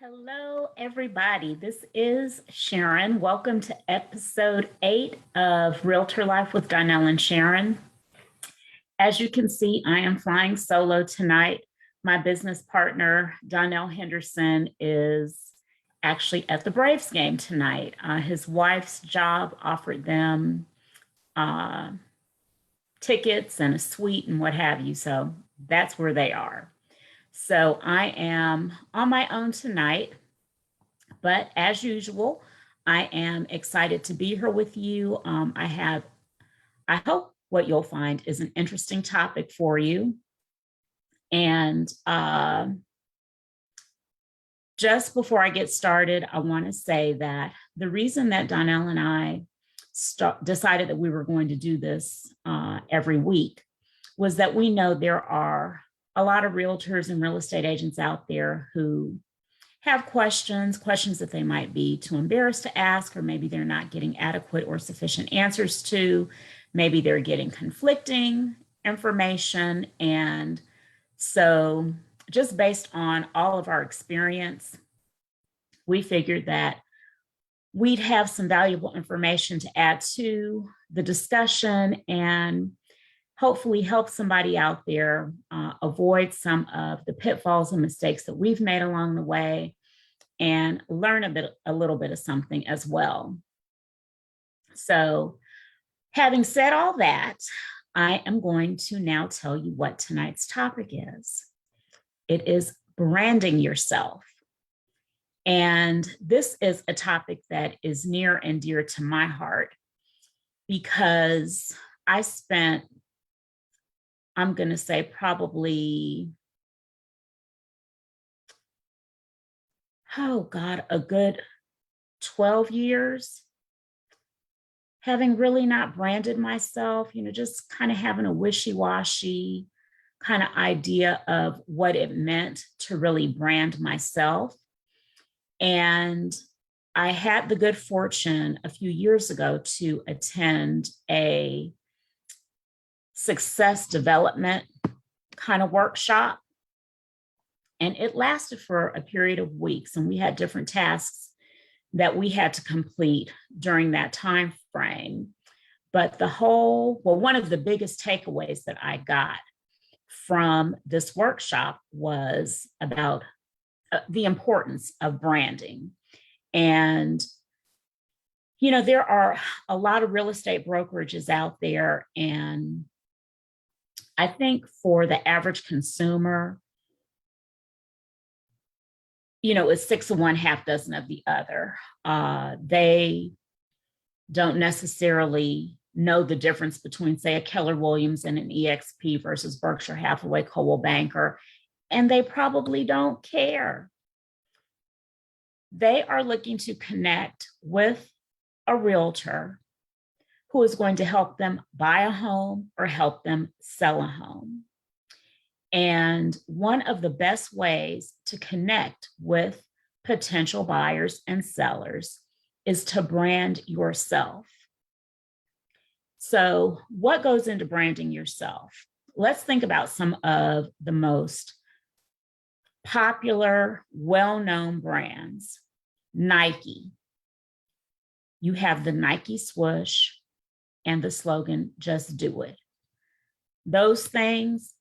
Hello, everybody. This is Sharon. Welcome to episode 8 of Realtor Life with Donell Sharon. As you can see, I am flying solo tonight. My business partner, Donell Henderson, is actually at the Braves game tonight. His wife's job offered them tickets and a suite and what have you. So that's where they are. So I am on my own tonight. But as usual, I am excited to be here with you. I hope what you'll find is an interesting topic for you. And just before I get started, I want to say that the reason that Donell and I decided that we were going to do this every week was that we know there are a lot of realtors and real estate agents out there who have questions that they might be too embarrassed to ask, or maybe they're not getting adequate or sufficient answers to. Maybe they're getting conflicting information. And so just based on all of our experience, we figured that we'd have some valuable information to add to the discussion and hopefully help somebody out there avoid some of the pitfalls and mistakes that we've made along the way and learn a little bit of something as well. So having said all that, I am going to now tell you what tonight's topic is. It is branding yourself. And this is a topic that is near and dear to my heart because I spent, I'm going to say probably, a good 12 years having really not branded myself, just kind of having a wishy-washy kind of idea of what it meant to really brand myself. And I had the good fortune a few years ago to attend a success development kind of workshop. And it lasted for a period of weeks, and we had different tasks that we had to complete during that time frame. But one of the biggest takeaways that I got from this workshop was about the importance of branding. And, there are a lot of real estate brokerages out there. And I think for the average consumer, it's 6 of one, half dozen of the other. They don't necessarily know the difference between, say, a Keller Williams and an EXP versus Berkshire Hathaway Coldwell Banker, and they probably don't care. They are looking to connect with a realtor who is going to help them buy a home or help them sell a home. And one of the best ways to connect with potential buyers and sellers is to brand yourself. So, what goes into branding yourself? Let's think about some of the most popular, well-known brands. Nike. You have the Nike swoosh and the slogan, "Just do it." Those things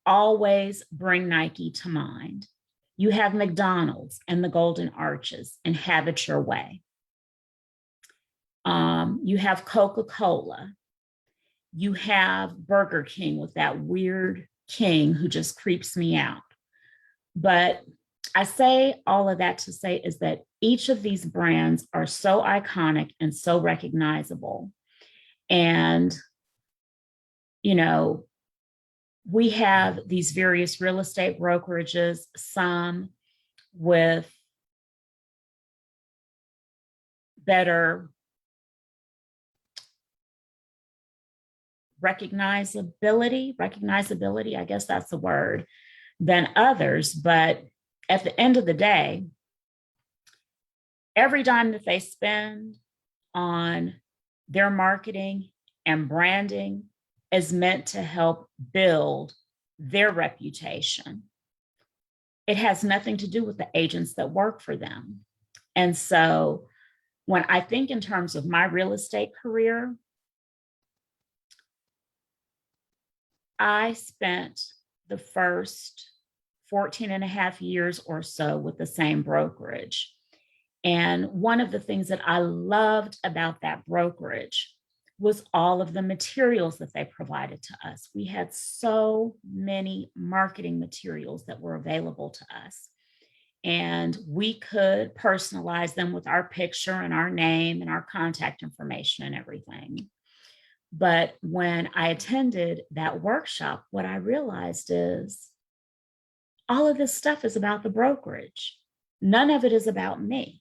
always bring Nike to mind. You have McDonald's and the Golden Arches and Have It Your Way. You have Coca-Cola. You have Burger King with that weird king who just creeps me out. But I say all of that to say is that each of these brands are so iconic and so recognizable. And, we have these various real estate brokerages, some with better recognizability, I guess that's the word, than others. But at the end of the day, every dime that they spend on their marketing and branding is meant to help build their reputation. it has nothing to do with the agents that work for them. And so when I think in terms of my real estate career, I spent the first 14 and a half years or so with the same brokerage. And one of the things that I loved about that brokerage was all of the materials that they provided to us. We had so many marketing materials that were available to us. And we could personalize them with our picture and our name and our contact information and everything. But when I attended that workshop, what I realized is all of this stuff is about the brokerage. None of it is about me.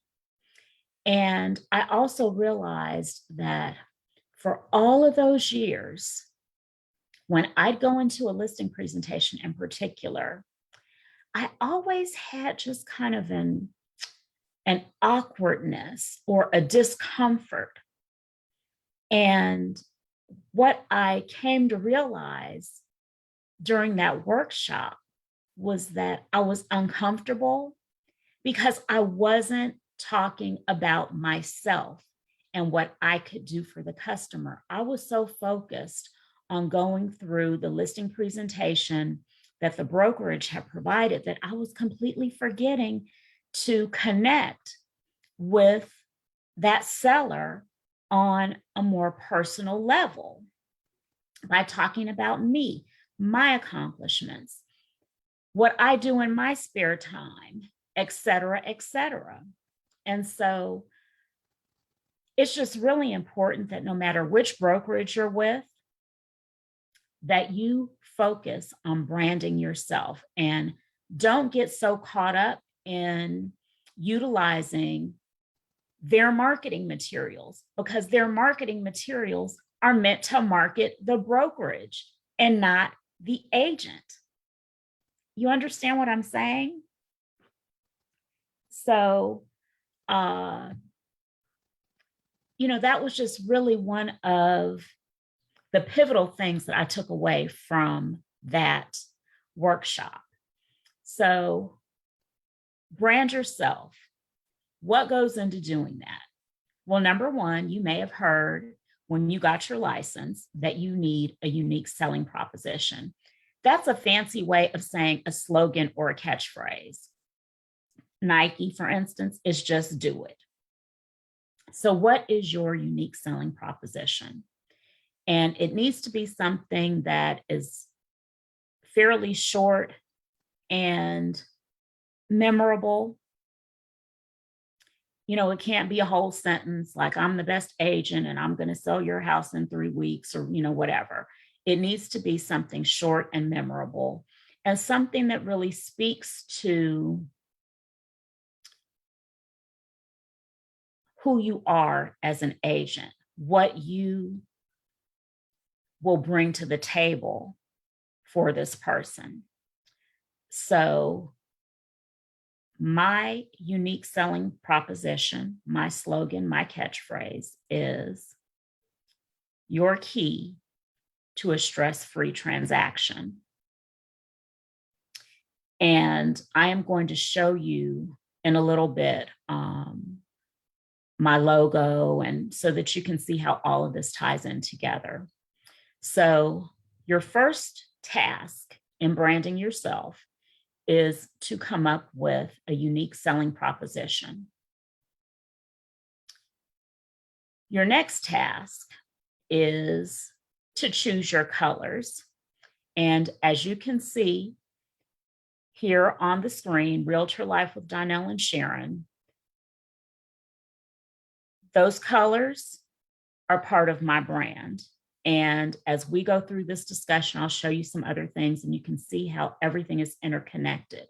And I also realized that for all of those years, when I'd go into a listing presentation in particular, I always had just kind of an awkwardness or a discomfort. And what I came to realize during that workshop was that I was uncomfortable because I wasn't talking about myself and what I could do for the customer. I was so focused on going through the listing presentation that the brokerage had provided that I was completely forgetting to connect with that seller on a more personal level by talking about me, my accomplishments, what I do in my spare time, et cetera, et cetera. And so it's just really important that no matter which brokerage you're with, that you focus on branding yourself and don't get so caught up in utilizing their marketing materials, because their marketing materials are meant to market the brokerage and not the agent. You understand what I'm saying? So, that was just really one of the pivotal things that I took away from that workshop. So, brand yourself. What goes into doing that? Well, number one, you may have heard when you got your license that you need a unique selling proposition. That's a fancy way of saying a slogan or a catchphrase. Nike, for instance, is just do it. So, what is your unique selling proposition? And it needs to be something that is fairly short and memorable. It can't be a whole sentence like I'm the best agent and I'm going to sell your house in 3 weeks or, whatever. It needs to be something short and memorable and something that really speaks to who you are as an agent, what you will bring to the table for this person. So, my unique selling proposition, my slogan, my catchphrase is your key to a stress-free transaction. And I am going to show you in a little bit my logo, and so that you can see how all of this ties in together. So your first task in branding yourself is to come up with a unique selling proposition. Your next task is to choose your colors. And as you can see here on the screen, Realtor Life with Donell and Sharon, those colors are part of my brand. And as we go through this discussion, I'll show you some other things and you can see how everything is interconnected.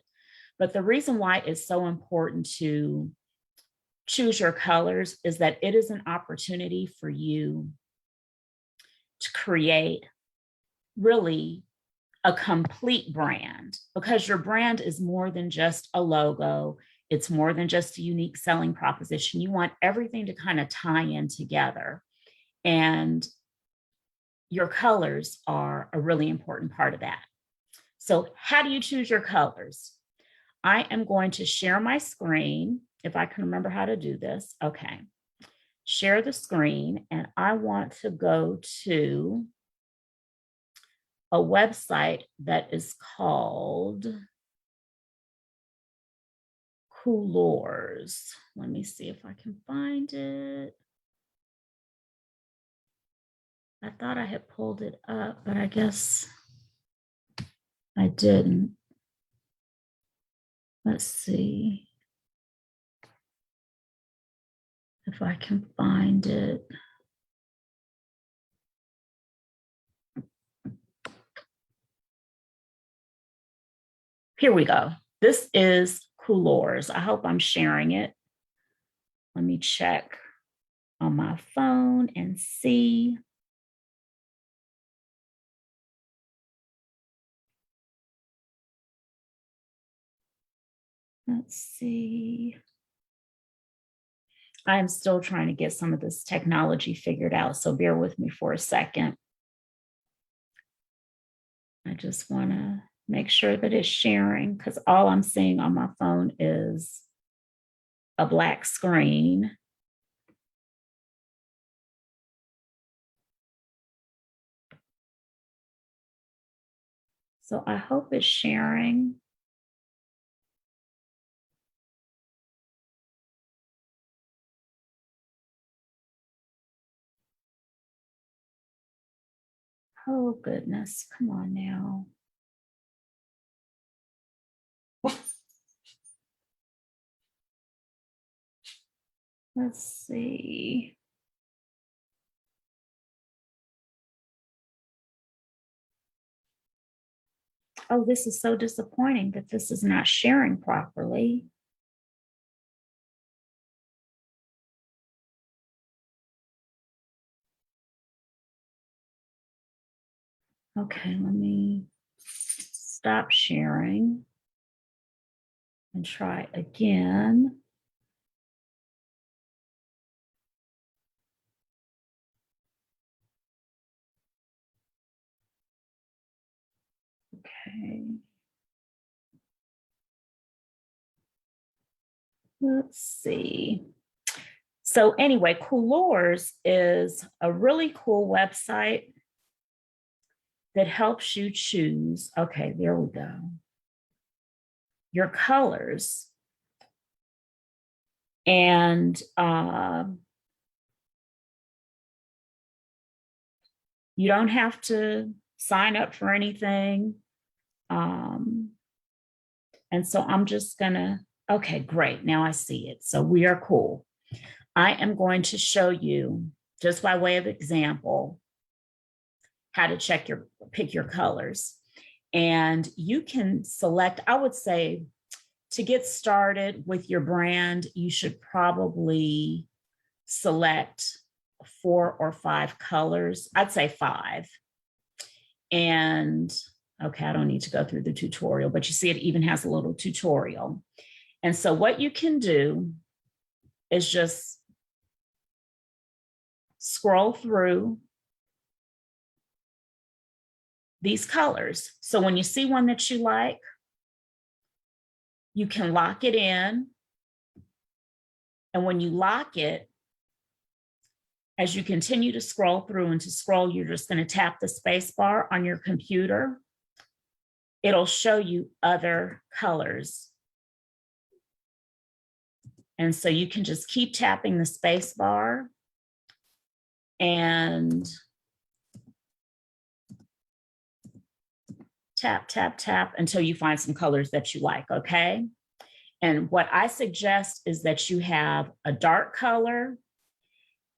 But the reason why it's so important to choose your colors is that it is an opportunity for you to create really a complete brand, because your brand is more than just a logo. It's more than just a unique selling proposition. You want everything to kind of tie in together. And your colors are a really important part of that. So how do you choose your colors? I am going to share my screen, if I can remember how to do this. Okay. Share the screen, and I want to go to a website that is called Coolors. Let me see if I can find it. I thought I had pulled it up, but I guess I didn't. Let's see if I can find it. Here we go. This is Coolors. I hope I'm sharing it. Let me check on my phone and see. Let's see. I'm still trying to get some of this technology figured out, so bear with me for a second. I just want to make sure that it's sharing, because all I'm seeing on my phone is a black screen. So I hope it's sharing. Oh, goodness. Come on now. Let's see. Oh, this is so disappointing that this is not sharing properly. Okay, let me stop sharing and try again. Okay. Let's see. So anyway, Coolors is a really cool website that helps you choose. Okay, there we go. Your colors. And you don't have to sign up for anything. And so I'm just gonna, okay, great. Now I see it. So we are cool. I am going to show you, just by way of example, how to pick your colors. And you can select, I would say, to get started with your brand, you should probably select 4 or 5 colors. I'd say 5. And okay, I don't need to go through the tutorial, but you see it even has a little tutorial. And so what you can do is just scroll through these colors. So when you see one that you like, you can lock it in. And when you lock it, as you continue to scroll through, and to scroll, you're just going to tap the space bar on your computer. It'll show you other colors. And so you can just keep tapping the space bar and tap, tap, tap until you find some colors that you like, okay? And what I suggest is that you have a dark color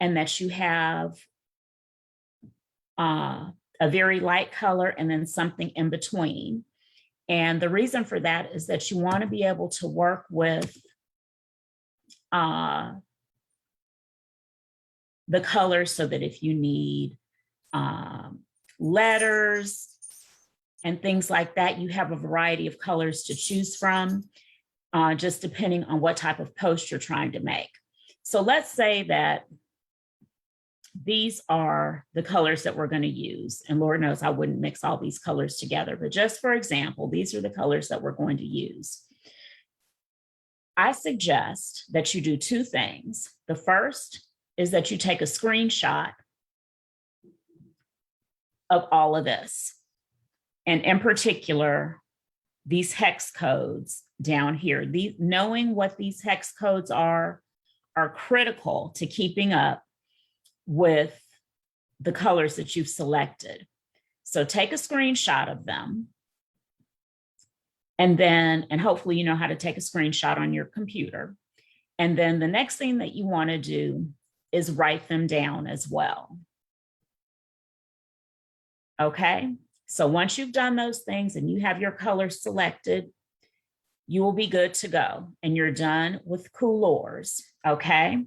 and that you have a very light color and then something in between. And the reason for that is that you want to be able to work with the colors, so that if you need letters and things like that, you have a variety of colors to choose from, just depending on what type of post you're trying to make. So let's say that these are the colors that we're going to use. And Lord knows I wouldn't mix all these colors together, but just for example, these are the colors that we're going to use. I suggest that you do two things. The first is that you take a screenshot of all of this, and in particular, these hex codes down here. Knowing what these hex codes are critical to keeping up with the colors that you've selected. So take a screenshot of them. And hopefully you know how to take a screenshot on your computer. And then the next thing that you want to do is write them down as well. Okay, so once you've done those things and you have your colors selected, you will be good to go and you're done with couleurs. Okay,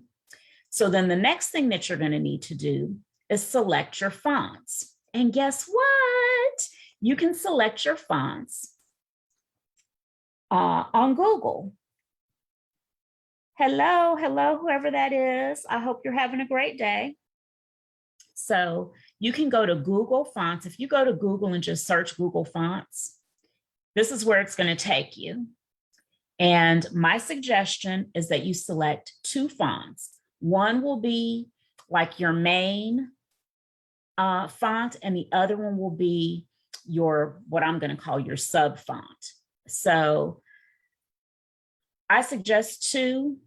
so then the next thing that you're going to need to do is select your fonts. And guess what? You can select your fonts on Google. Hello, whoever that is. I hope you're having a great day. So you can go to Google Fonts. If you go to Google and just search Google Fonts, this is where it's going to take you. And my suggestion is that you select two fonts. One will be like your main font, and the other one will be your, what I'm going to call your sub font. So I suggest two,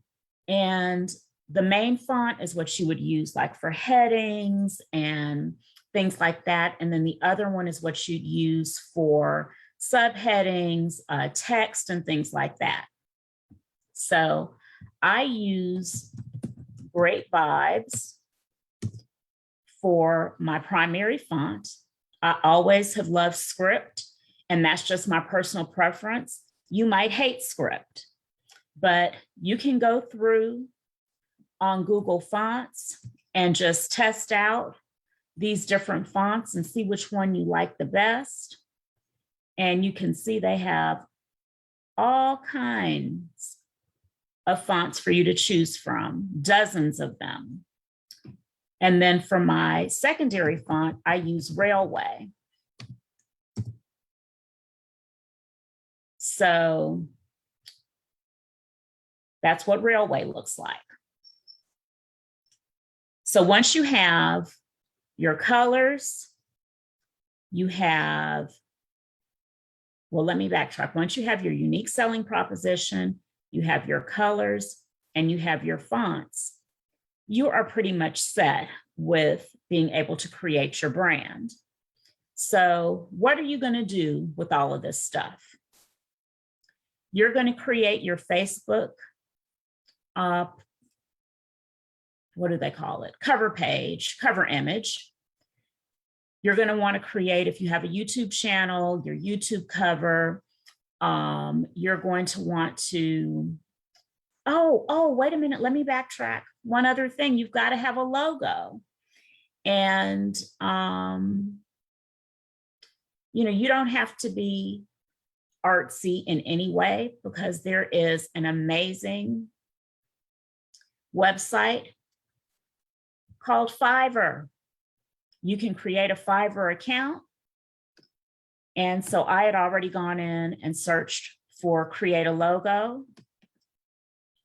and the main font is what you would use like for headings and things like that. And then the other one is what you'd use for subheadings, text, and things like that. So I use Great Vibes for my primary font. I always have loved script, and that's just my personal preference. You might hate script, but you can go through on Google Fonts and just test out these different fonts and see which one you like the best. And you can see they have all kinds of fonts for you to choose from, dozens of them. And then for my secondary font, I use Railway. So that's what Railway looks like. So once you have your colors, you have, well, let me backtrack. Once you have your unique selling proposition, you have your colors, and you have your fonts, you are pretty much set with being able to create your brand. So what are you going to do with all of this stuff? You're going to create your Facebook, what do they call it? Cover page, cover image. You're going to want to create, if you have a YouTube channel, your YouTube cover. You're going to want to, wait a minute, let me backtrack. One other thing, you've got to have a logo. And, you don't have to be artsy in any way, because there is an amazing website called Fiverr. You can create a Fiverr account. And so I had already gone in and searched for create a logo.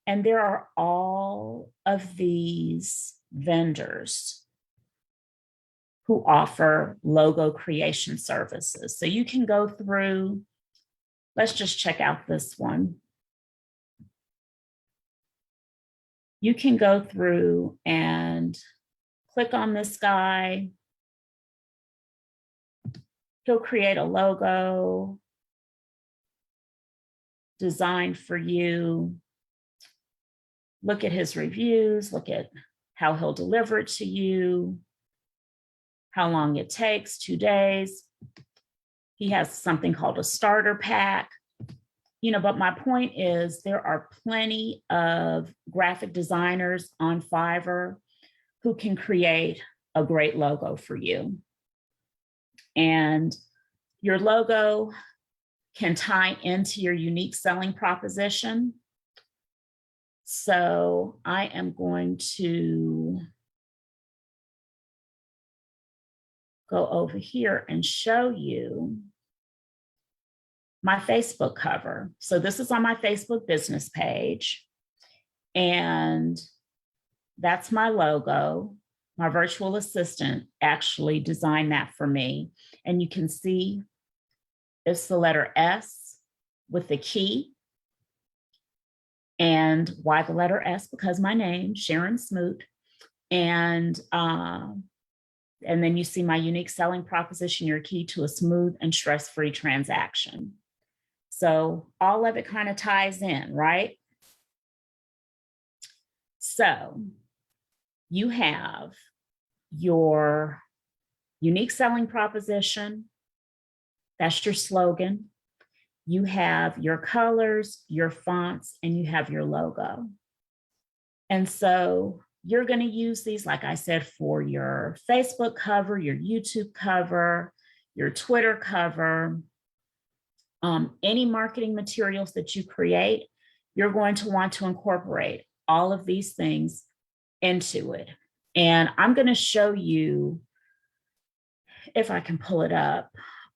And there are all of these vendors who offer logo creation services. So you can go through, let's just check out this one. You can go through and click on this guy. He'll create a logo designed for you. Look at his reviews, look at how he'll deliver it to you, how long it takes, 2 days. He has something called a starter pack. But my point is there are plenty of graphic designers on Fiverr who can create a great logo for you. And your logo can tie into your unique selling proposition. So I am going to go over here and show you my Facebook cover. So this is on my Facebook business page. And that's my logo. My virtual assistant actually designed that for me. And you can see it's the letter S with the key. And why the letter S? Because my name, Sharon Smoot. And then you see my unique selling proposition, your key to a smooth and stress-free transaction. So all of it kind of ties in, right? So you have your unique selling proposition. That's your slogan. You have your colors, your fonts, and you have your logo. And so you're going to use these, like I said, for your Facebook cover, your YouTube cover, your Twitter cover, any marketing materials that you create, you're going to want to incorporate all of these things into it. And I'm going to show you, if I can pull it up,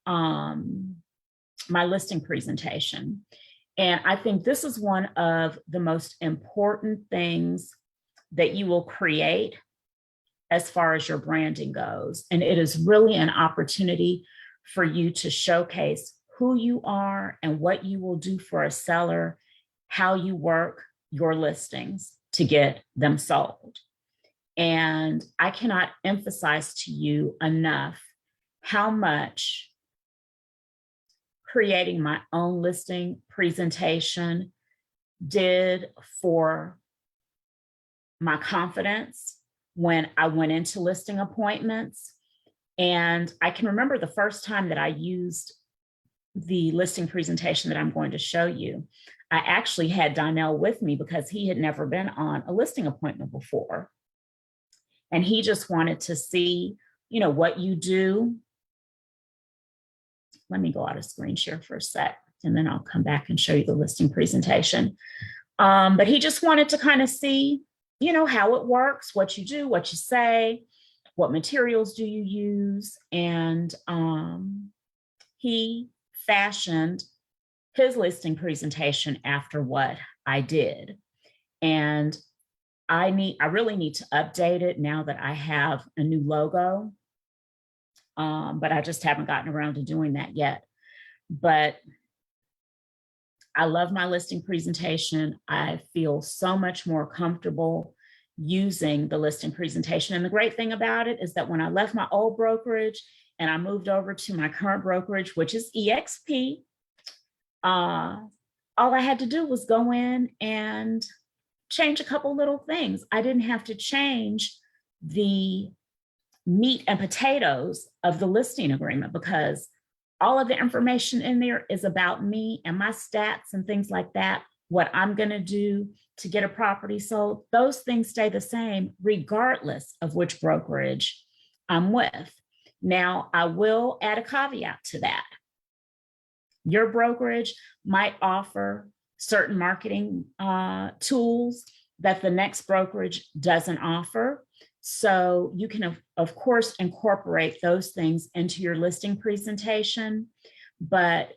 my listing presentation. And I think this is one of the most important things that you will create as far as your branding goes. And it is really an opportunity for you to showcase who you are and what you will do for a seller, how you work your listings to get them sold. And I cannot emphasize to you enough how much creating my own listing presentation did for my confidence when I went into listing appointments. And I can remember the first time that I used the listing presentation that I'm going to show you. I actually had Donell with me because he had never been on a listing appointment before. And he just wanted to see, what you do. Let me go out of screen share for a sec, and then I'll come back and show you the listing presentation. But he just wanted to kind of see, how it works, what you do, what you say, what materials do you use. And he fashioned his listing presentation after what I did. And I really need to update it now that I have a new logo. But I just haven't gotten around to doing that yet. But I love my listing presentation. I feel so much more comfortable using the listing presentation. And the great thing about it is that when I left my old brokerage and I moved over to my current brokerage, which is EXP, all I had to do was go in and change a couple little things. I didn't have to change the meat and potatoes of the listing agreement because all of the information in there is about me and my stats and things like that, what I'm going to do to get a property sold. Those things stay the same regardless of which brokerage I'm with. Now, I will add a caveat to that. Your brokerage might offer certain marketing tools that the next brokerage doesn't offer. So you can, of course, incorporate those things into your listing presentation. But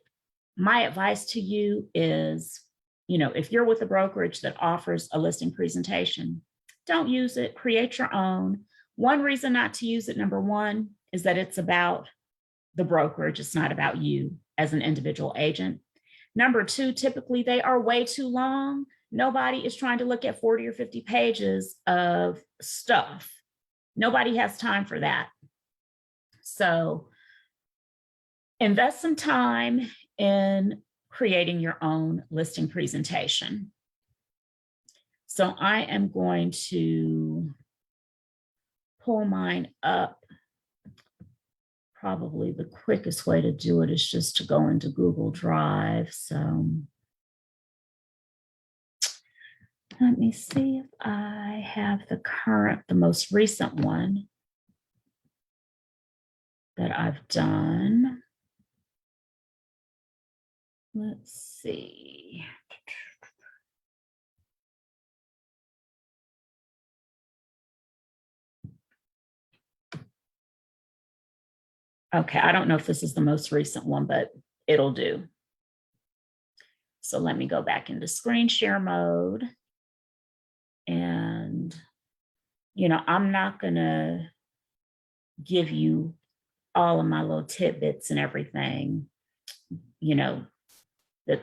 my advice to you is, if you're with a brokerage that offers a listing presentation, don't use it, create your own. One reason not to use it, number one, is that it's about the brokerage. It's not about you as an individual agent. Number two, typically they are way too long. Nobody is trying to look at 40 or 50 pages of stuff. Nobody has time for that. So invest some time in creating your own listing presentation. So I am going to pull mine up. Probably the quickest way to do it is just to go into Google Drive. So let me see if I have the most recent one that I've done. Let's see. Okay, I don't know if this is the most recent one, but it'll do. So let me go back into screen share mode. And, I'm not going to give you all of my little tidbits and everything,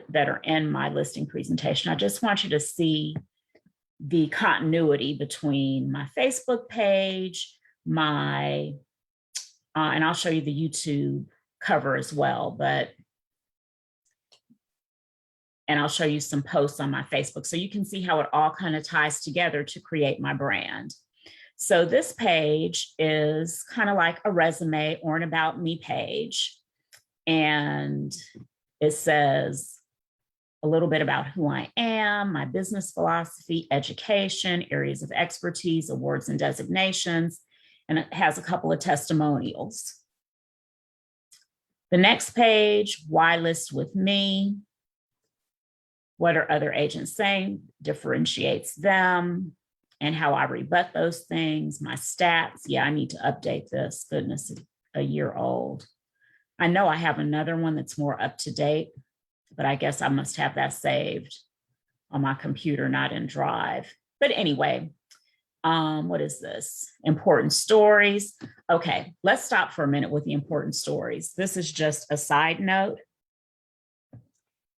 that are in my listing presentation. I just want you to see the continuity between my Facebook page, and I'll show you the YouTube cover as well, and I'll show you some posts on my Facebook so you can see how it all kind of ties together to create my brand. So this page is kind of like a resume or an about me page. And it says a little bit about who I am, my business philosophy, education, areas of expertise, awards and designations, and it has a couple of testimonials. The next page, why list with me? What are other agents saying? Differentiates them, and how I rebut those things, my stats. Yeah, I need to update this. Goodness, a year old. I know I have another one that's more up to date, but I guess I must have that saved on my computer, not in Drive. But anyway, what is this? Important stories. Okay, let's stop for a minute with the important stories. This is just a side note,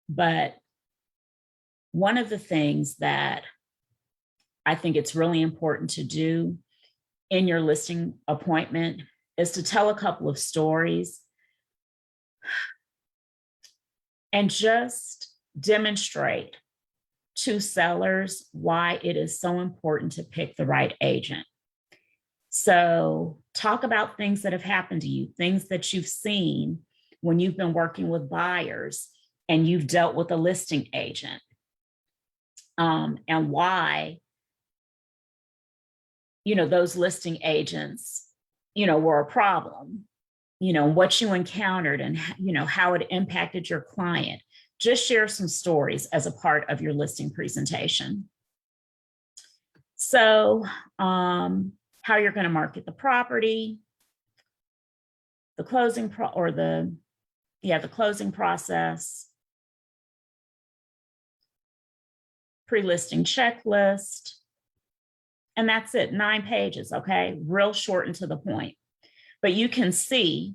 but one of the things that I think it's really important to do in your listing appointment is to tell a couple of stories and just demonstrate to sellers why it is so important to pick the right agent. So talk about things that have happened to you, things that you've seen when you've been working with buyers and you've dealt with a listing agent, and why those listing agents were a problem, what you encountered, and how it impacted your client. Just share some stories as a part of your listing presentation. So how you're going to market the property, the closing the closing process, pre-listing checklist, and that's it. 9 pages. Okay, real short and to the point. But you can see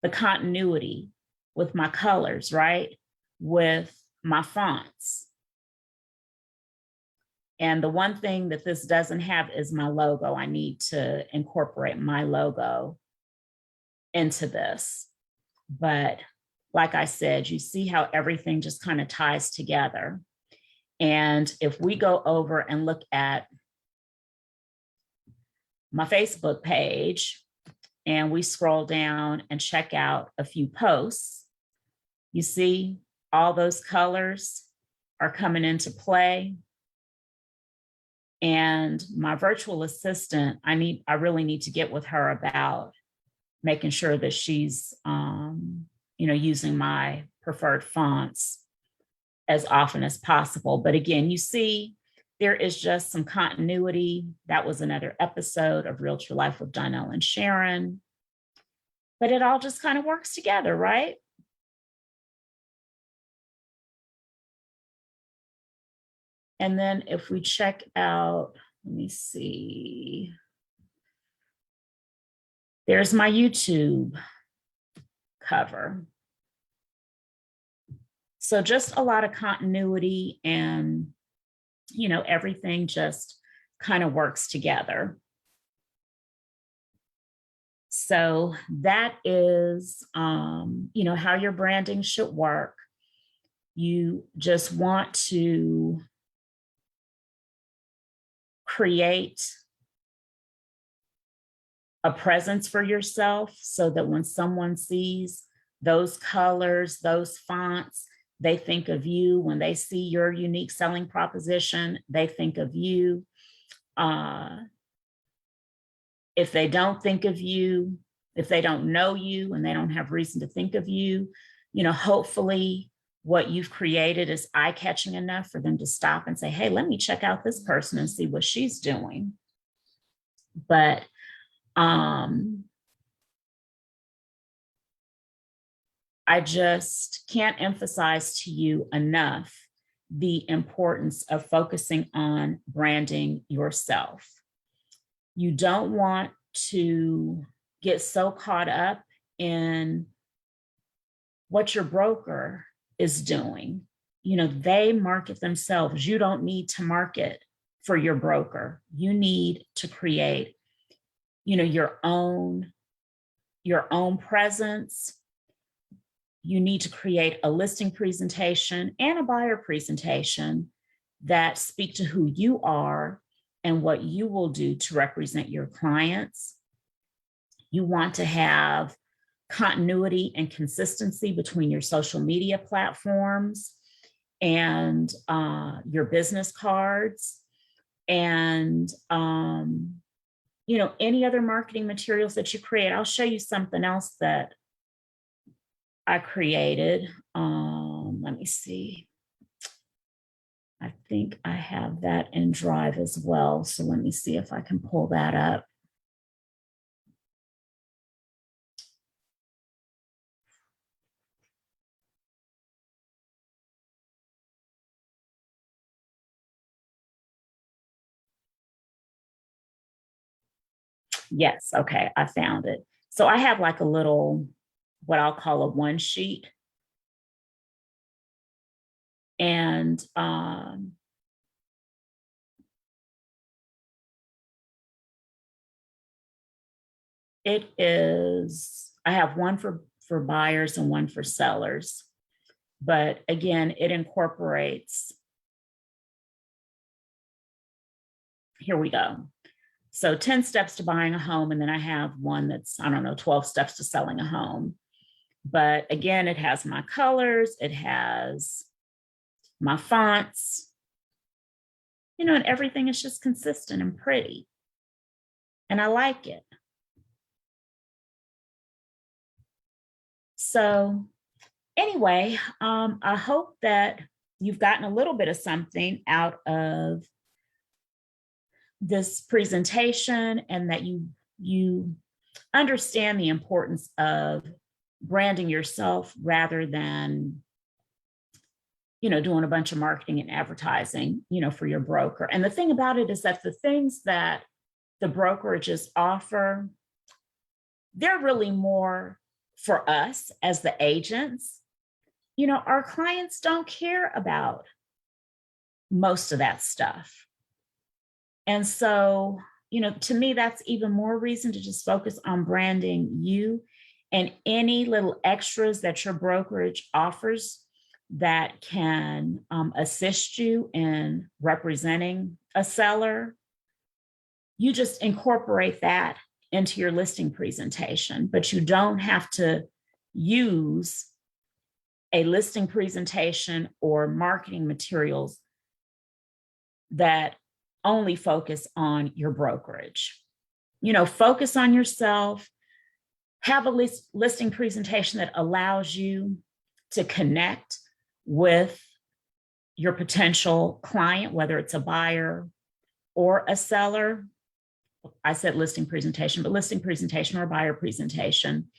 the continuity with my colors, right? With my fonts. And the one thing that this doesn't have is my logo. I need to incorporate my logo into this. But like I said, you see how everything just kind of ties together. And if we go over and look at my Facebook page and we scroll down and check out a few posts, you see all those colors are coming into play. And my virtual assistant, I really need to get with her about making sure that she's using my preferred fonts as often as possible. But again, you see, there is just some continuity. That was another episode of Realtor Life with Donell and Sharon. But it all just kind of works together, right? And then if we check out, let me see. There's my YouTube cover. So just a lot of continuity, and, everything just kind of works together. So that is, how your branding should work. You just want to create a presence for yourself so that when someone sees those colors, those fonts, they think of you. When they see your unique selling proposition, they think of you. If they don't think of you, if they don't know you and they don't have reason to think of you, hopefully what you've created is eye-catching enough for them to stop and say, hey, let me check out this person and see what she's doing. But I just can't emphasize to you enough the importance of focusing on branding yourself. You don't want to get so caught up in what your broker is doing. They market themselves. You don't need to market for your broker. You need to create, your own presence. You need to create a listing presentation and a buyer presentation that speak to who you are and what you will do to represent your clients. You want to have continuity and consistency between your social media platforms and your business cards and any other marketing materials that you create. I'll show you something else that I created. Let me see. I think I have that in Drive as well. So let me see if I can pull that up. Yes, okay, I found it. So I have like a little, what I'll call a one sheet. And it is, I have one for buyers and one for sellers. But again, it incorporates, here we go. So 10 steps to buying a home. And then I have one that's, 12 steps to selling a home. But again, it has my colors, it has my fonts, and everything is just consistent and pretty. And I like it. So anyway, I hope that you've gotten a little bit of something out of this presentation and that you understand the importance of branding yourself rather than doing a bunch of marketing and advertising for your broker. And the thing about it is that the things that the brokerages offer, they're really more for us as the agents. Our clients don't care about most of that stuff. And so, to me, that's even more reason to just focus on branding you, and any little extras that your brokerage offers that can assist you in representing a seller. You just incorporate that into your listing presentation, but you don't have to use a listing presentation or marketing materials that only focus on your brokerage. Focus on yourself, have a listing presentation that allows you to connect with your potential client, whether it's a buyer or a seller. I said listing presentation, but listing presentation or buyer presentation,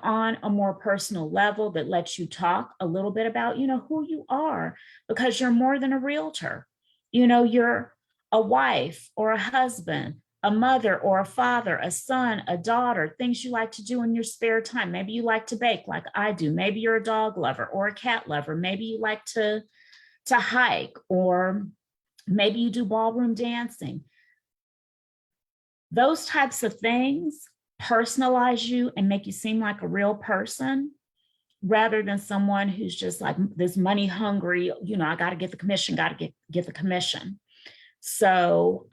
on a more personal level that lets you talk a little bit about, who you are, because you're more than a realtor. You're a wife or a husband, a mother or a father, a son, a daughter, things you like to do in your spare time. Maybe you like to bake like I do. Maybe you're a dog lover or a cat lover. Maybe you like to hike, or maybe you do ballroom dancing. Those types of things personalize you and make you seem like a real person rather than someone who's just like this money hungry, I got to get the commission, got to get the commission. So,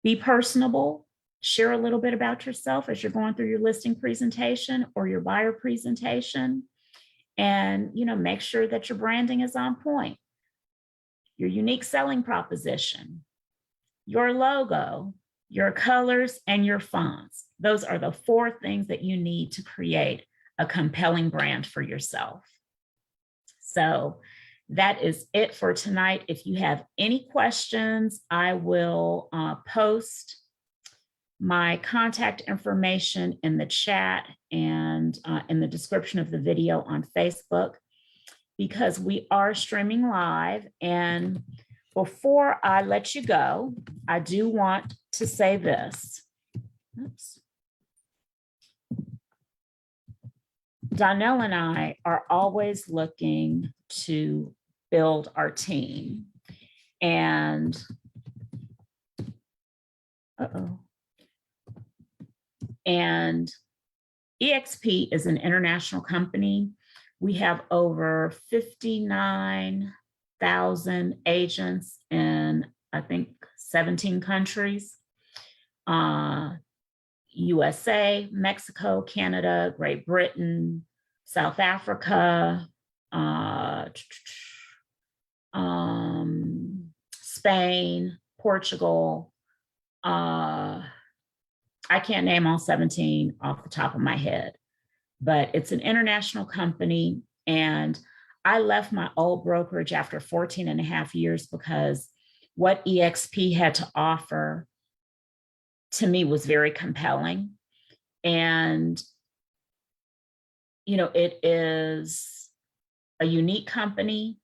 be personable, share a little bit about yourself as you're going through your listing presentation or your buyer presentation, and, make sure that your branding is on point. Your unique selling proposition, your logo, your colors, and your fonts. Those are the 4 things that you need to create a compelling brand for yourself. So that is it for tonight. If you have any questions, I will post my contact information in the chat and in the description of the video on Facebook, because we are streaming live. And before I let you go, I do want to say this. Oops. Donell and I are always looking to build our team. And and EXP is an international company. We have over 59,000 agents in, I think, 17 countries. USA, Mexico, Canada, Great Britain, South Africa, Spain, Portugal. I can't name all 17 off the top of my head, but it's an international company. And I left my old brokerage after 14 and a half years because what EXP had to offer to me was very compelling. And, you know, it is a unique company.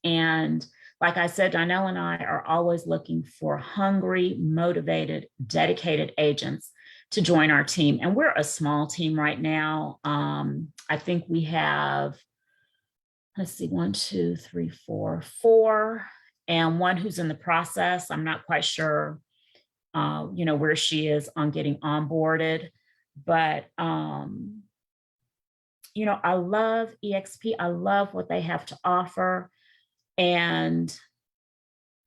And like I said, Donell and I are always looking for hungry, motivated, dedicated agents to join our team. And we're a small team right now. I think we have, let's see, 1, 2, 3, 4, 4, and one who's in the process. I'm not quite sure you know, where she is on getting onboarded. But, you know, I love EXP. I love what they have to offer. And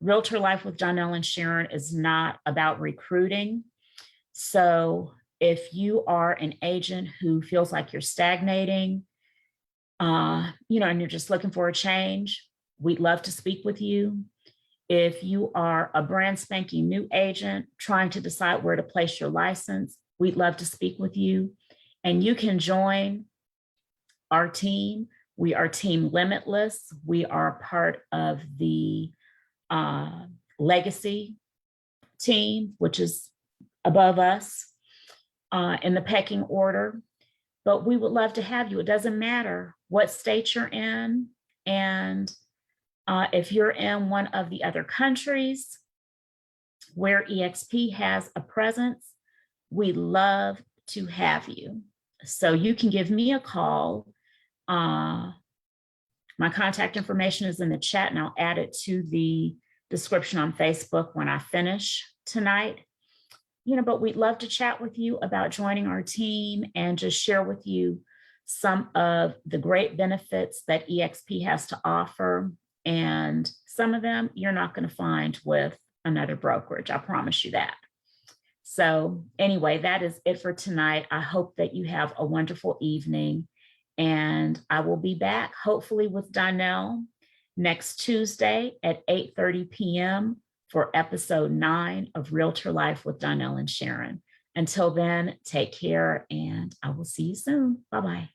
Realtor Life with Donell Sharon is not about recruiting. So if you are an agent who feels like you're stagnating, you know, and you're just looking for a change, we'd love to speak with you. If you are a brand spanking new agent trying to decide where to place your license, we'd love to speak with you. And you can join our team. We are Team Limitless. We are part of the Legacy team, which is above us in the pecking order. But we would love to have you. It doesn't matter what state you're in. And if you're in one of the other countries where EXP has a presence, we love to have you. So you can give me a call. My contact information is in the chat, and I'll add it to the description on Facebook when I finish tonight. You know, but we'd love to chat with you about joining our team and just share with you some of the great benefits that EXP has to offer. And some of them you're not going to find with another brokerage. I promise you that. So anyway, that is it for tonight. I hope that you have a wonderful evening. And I will be back hopefully with Donell next Tuesday at 8:30 p.m. for episode 9 of Realtor Life with Donell and Sharon. Until then, take care, and I will see you soon. Bye-bye.